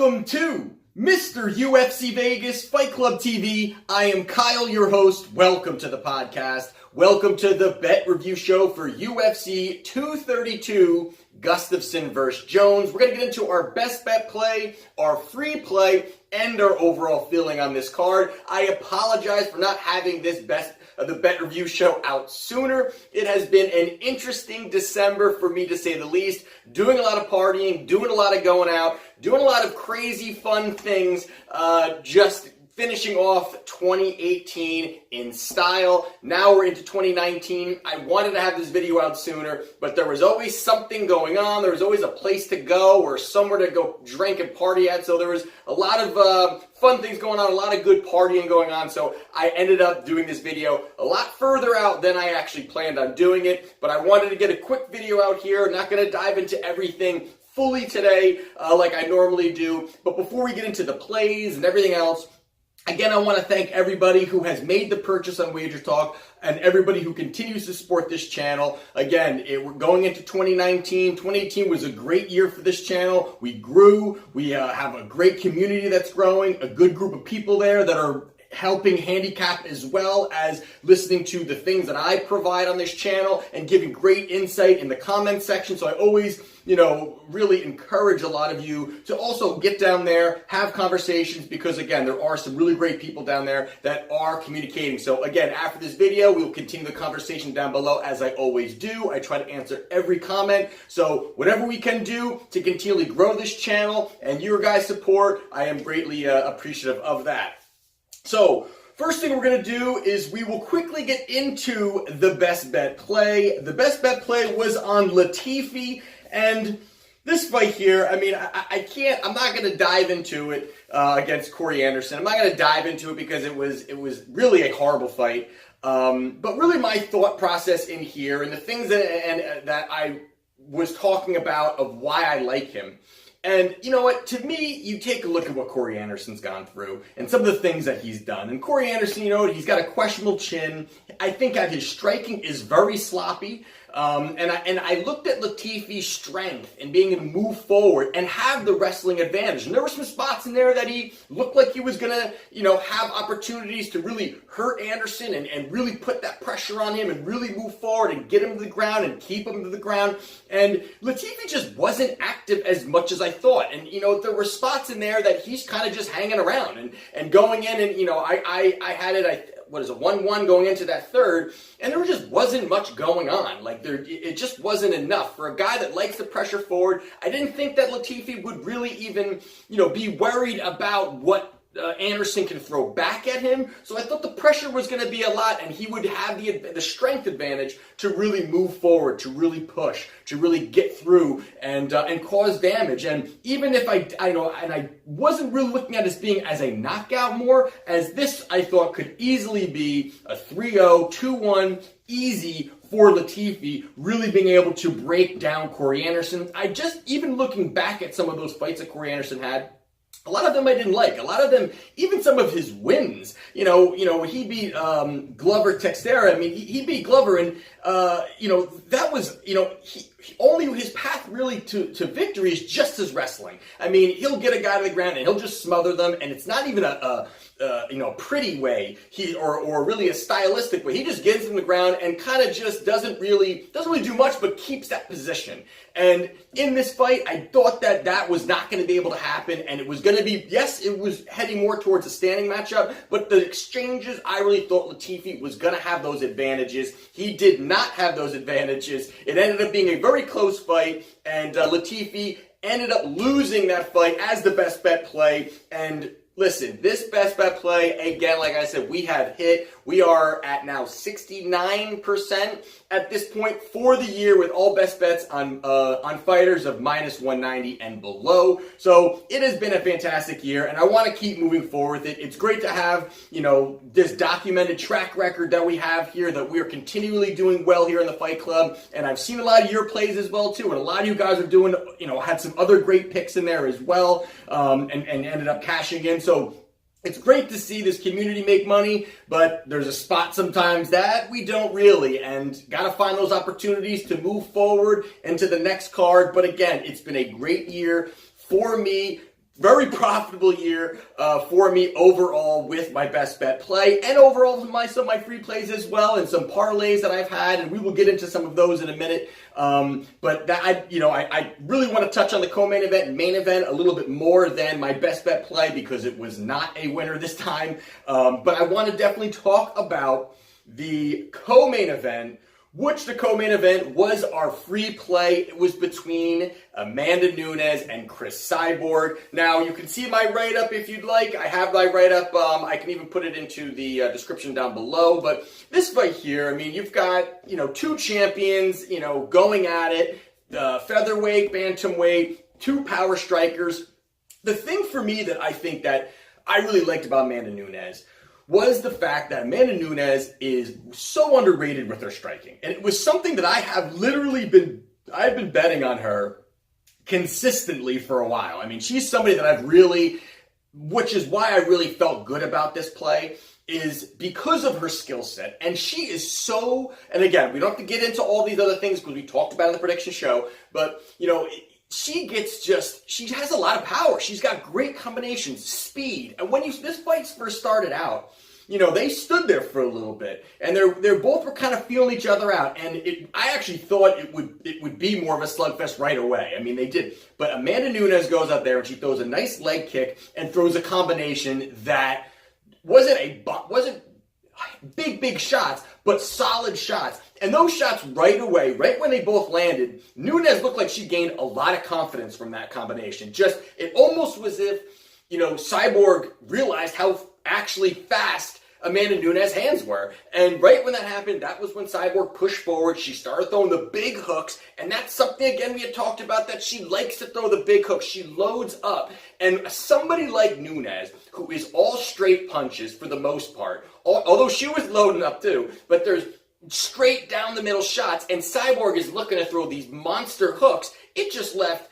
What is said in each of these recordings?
Welcome to Mr. UFC Vegas Fight Club TV. I am Kyle, your host. Welcome to the podcast. Welcome to the bet review show for UFC 232, Gustafsson versus Jones. We're going to get into our best bet play, our free play, and our overall feeling on this card. I apologize for not having this the bet review show out sooner. It has been an interesting December for me, to say the least. Doing a lot of partying, doing a lot of going out, doing a lot of crazy fun things, just finishing off 2018 in style. Now we're into 2019. I wanted to have this video out sooner, but there was always something going on. There was always a place to go or somewhere to go drink and party at. So there was a lot of fun things going on, a lot of good partying going on. So I ended up doing this video a lot further out than I actually planned on doing it. But I wanted to get a quick video out here. Not going to dive into everything fully today like I normally do. But before we get into the plays and everything else, again, I want to thank everybody who has made the purchase on Wager Talk and everybody who continues to support this channel. Again, we're going into 2019. 2018 was a great year for this channel. We grew. We have a great community that's growing, a good group of people there that are helping handicap as well as listening to the things that I provide on this channel and giving great insight in the comment section. So I always, really encourage a lot of you to also get down there, have conversations, because again, there are some really great people down there that are communicating. So again, after this video, we'll continue the conversation down below as I always do. I try to answer every comment. So whatever we can do to continually grow this channel and your guys' support, I am greatly appreciative of that. So first thing we're going to do is we will quickly get into the best bet play. The best bet play was on Latifi, and this fight here, I mean, I'm not going to dive into it against Corey Anderson. I'm not going to dive into it because it was really a horrible fight. But really my thought process in here and the things that I was talking about of why I like him. And you know what, to me, you take a look at what Corey Anderson's gone through and some of the things that he's done. And Corey Anderson, he's got a questionable chin. I think that his striking is very sloppy. And I looked at Latifi's strength and being able to move forward and have the wrestling advantage. And there were some spots in there that he looked like he was going to, have opportunities to really hurt Anderson and really put that pressure on him and really move forward and get him to the ground and keep him to the ground. And Latifi just wasn't active as much as I thought. And, there were spots in there that he's kind of just hanging around and going in and, I had it, 1-1 going into that third, and there just wasn't much going on. It just wasn't enough. For a guy that likes to pressure forward, I didn't think that Latifi would really even, be worried about what Anderson can throw back at him. So I thought the pressure was going to be a lot, and he would have the strength advantage to really move forward, to really push, to really get through and cause damage. And even if I wasn't really looking at this being as a knockout more, as this I thought could easily be a 3-0, 2-1, easy for Latifi, really being able to break down Corey Anderson. Even looking back at some of those fights that Corey Anderson had, a lot of them I didn't like. A lot of them, even some of his wins, he beat Glover Teixeira. I mean, he beat Glover, and that was, only his path really to victory is just his wrestling. I mean, he'll get a guy to the ground and he'll just smother them, and it's not even a pretty way or really a stylistic way. He just gets him to the ground and kind of just doesn't really do much, but keeps that position. And in this fight, I thought that was not going to be able to happen, and it was going to be, yes, it was heading more towards a standing matchup, but the exchanges, I really thought Latifi was going to have those advantages. He did not have those advantages. It ended up being a very close fight, and Latifi ended up losing that fight as the best bet play. And listen, this best bet play, again, like I said, we have hit. We are at now 69% at this point for the year with all best bets on fighters of -190 and below. So it has been a fantastic year, and I want to keep moving forward with it. It's great to have, this documented track record that we have here, that we are continually doing well here in the Fight Club. And I've seen a lot of your plays as well, too. And a lot of you guys are doing, had some other great picks in there as well, and ended up cashing in. So it's great to see this community make money, but there's a spot sometimes that we don't really, and got to find those opportunities to move forward into the next card. But again, it's been a great year for me. very profitable year for me overall with my best bet play, and overall some of my free plays as well, and some parlays that I've had, and we will get into some of those in a minute. But that I really want to touch on the co-main event and main event a little bit more than my best bet play because it was not a winner this time. But I want to definitely talk about the co-main event, which the co-main event was our free play. It was between Amanda Nunes and Cris Cyborg. Now, you can see my write-up if you'd like. I have my write-up. I can even put it into the description down below. But this fight here, I mean, you've got, two champions, going at it. The featherweight, bantamweight, two power strikers. The thing for me that I think that I really liked about Amanda Nunes was the fact that Amanda Nunes is so underrated with her striking. And it was something that I have literally I've been betting on her consistently for a while. I mean, she's somebody that which is why I really felt good about this play, is because of her skill set. And she is so, and again, we don't have to get into all these other things because we talked about it in the prediction show, but, she has a lot of power. She's got great combinations, speed. And when this fight first started out, they stood there for a little bit, and they're both were kind of feeling each other out. And I actually thought it would be more of a slugfest right away. I mean, they did. But Amanda Nunes goes out there and she throws a nice leg kick and throws a combination that wasn't big shots, but solid shots. And those shots right away, right when they both landed, Nunes looked like she gained a lot of confidence from that combination. It almost was as if, Cyborg realized how actually fast Amanda Nunes' hands were. And right when that happened, that was when Cyborg pushed forward. She started throwing the big hooks. And that's something, again, we had talked about, that she likes to throw the big hooks. She loads up. And somebody like Nunes, who is all straight punches for the most part, although she was loading up too, but there's straight down the middle shots, and Cyborg is looking to throw these monster hooks. It just left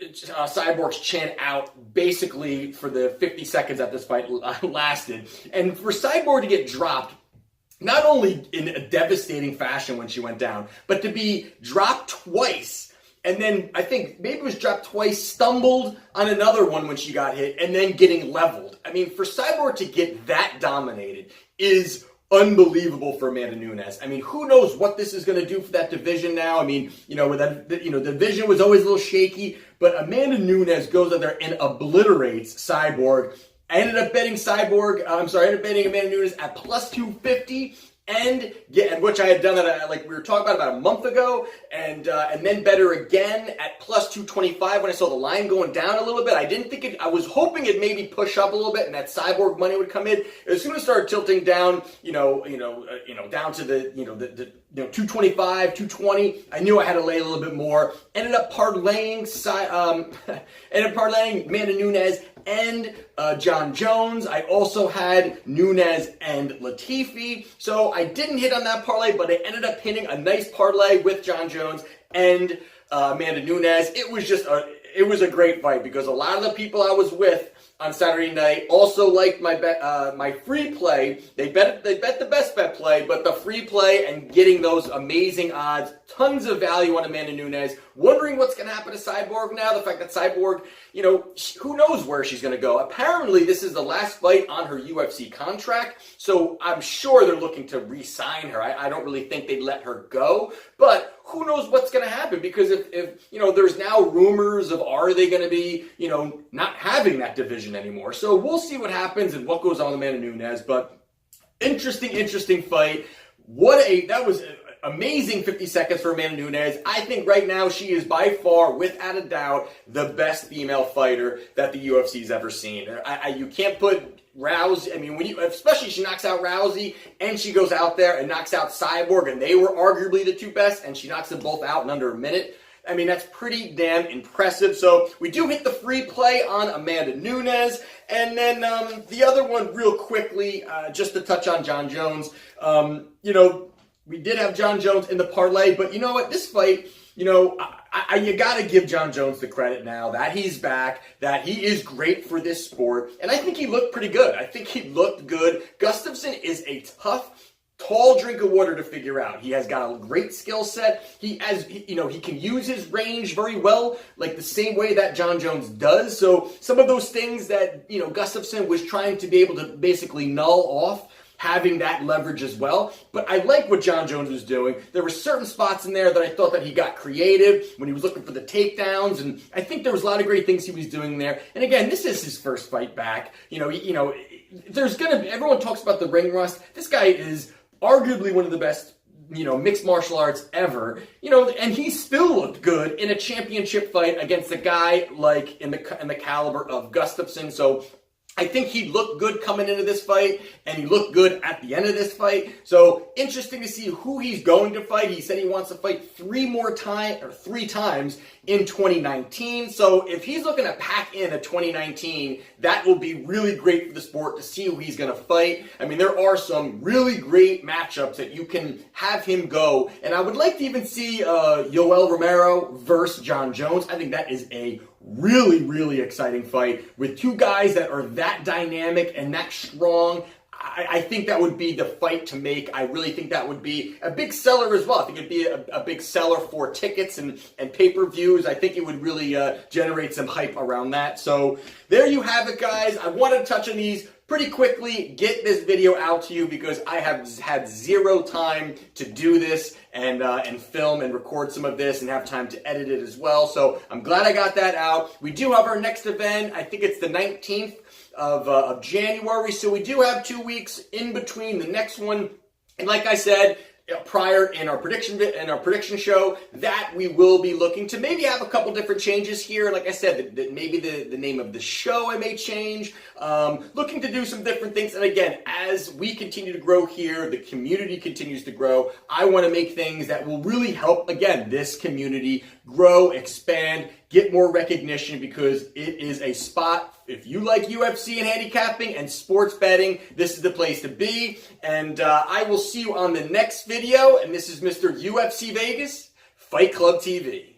Cyborg's chin out basically for the 50 seconds that this fight lasted. And for Cyborg to get dropped, not only in a devastating fashion when she went down, but to be dropped twice, and then I think maybe it was dropped twice, stumbled on another one when she got hit, and then getting leveled. I mean, for Cyborg to get that dominated is unbelievable for Amanda Nunes. I mean, who knows what this is going to do for that division now? I mean, the division was always a little shaky, but Amanda Nunes goes out there and obliterates Cyborg. I ended up betting Amanda Nunes at plus 250. And which I had done that like we were talking about a month ago, and then bet her again at plus 225 when I saw the line going down a little bit. I didn't think I was hoping it maybe push up a little bit and that Cyborg money would come in. As soon as it started tilting down, down to the 225, 220, I knew I had to lay a little bit more. Ended up parlaying Amanda Nunes and Jon Jones. I also had Nunes and Latifi. So I didn't hit on that parlay, but I ended up hitting a nice parlay with Jon Jones and Amanda Nunes. It was a great fight because a lot of the people I was with on Saturday night also liked my free play. They bet the best bet play, but the free play and getting those amazing odds, tons of value on Amanda Nunes. Wondering what's going to happen to Cyborg now. The fact that Cyborg, who knows where she's going to go. Apparently, this is the last fight on her UFC contract, so I'm sure they're looking to re-sign her. I don't really think they'd let her go, but who knows what's going to happen, because if there's now rumors of are they going to be, not having that division anymore. So we'll see what happens and what goes on with Amanda Nunes, but interesting fight. That was amazing 50 seconds for Amanda Nunes. I think right now she is by far, without a doubt, the best female fighter that the UFC's ever seen. You can't put Rousey, especially she knocks out Rousey and she goes out there and knocks out Cyborg, and they were arguably the two best, and she knocks them both out in under a minute. I mean, that's pretty damn impressive. So we do hit the free play on Amanda Nunes. And then the other one real quickly, just to touch on Jon Jones. We did have Jon Jones in the parlay, but you know what? This fight, you got to give Jon Jones the credit now that he's back, that he is great for this sport. And I think he looked pretty good. I think he looked good. Gustafsson is a tough tall drink of water to figure out. He has got a great skill set. He can use his range very well, like the same way that Jon Jones does. So some of those things that, Gustafsson was trying to be able to basically null off, having that leverage as well. But I like what Jon Jones was doing. There were certain spots in there that I thought that he got creative when he was looking for the takedowns, and I think there was a lot of great things he was doing there. And again, this is his first fight back. Everyone talks about the ring rust. This guy is arguably one of the best, mixed martial arts ever, and he still looked good in a championship fight against a guy like in the caliber of Gustafsson. So I think he looked good coming into this fight, and he looked good at the end of this fight. So interesting to see who he's going to fight. He said he wants to fight three times in 2019. So if he's looking to pack in a 2019, that will be really great for the sport to see who he's going to fight. I mean, there are some really great matchups that you can have him go, and I would like to even see Yoel Romero versus Jon Jones. I think that is a really, really exciting fight with two guys that are that dynamic and that strong. I think that would be the fight to make. I really think that would be a big seller as well. I think it'd be a big seller for tickets and pay-per-views. I think it would really generate some hype around that. So there you have it, guys. I wanted to touch on these pretty quickly, get this video out to you because I have had zero time to do this and film and record some of this and have time to edit it as well. So I'm glad I got that out. We do have our next event. I think it's the 19th of January. So we do have 2 weeks in between the next one. And like I said, prior in our prediction show, that we will be looking to maybe have a couple different changes here. Like I said, maybe the name of the show I may change. Looking to do some different things. And again, as we continue to grow here, the community continues to grow. I want to make things that will really help, again, this community grow, expand, get more recognition, because it is a spot. If you like UFC and handicapping and sports betting, this is the place to be. And I will see you on the next video. And this is Mr. UFC Vegas, Fight Club TV.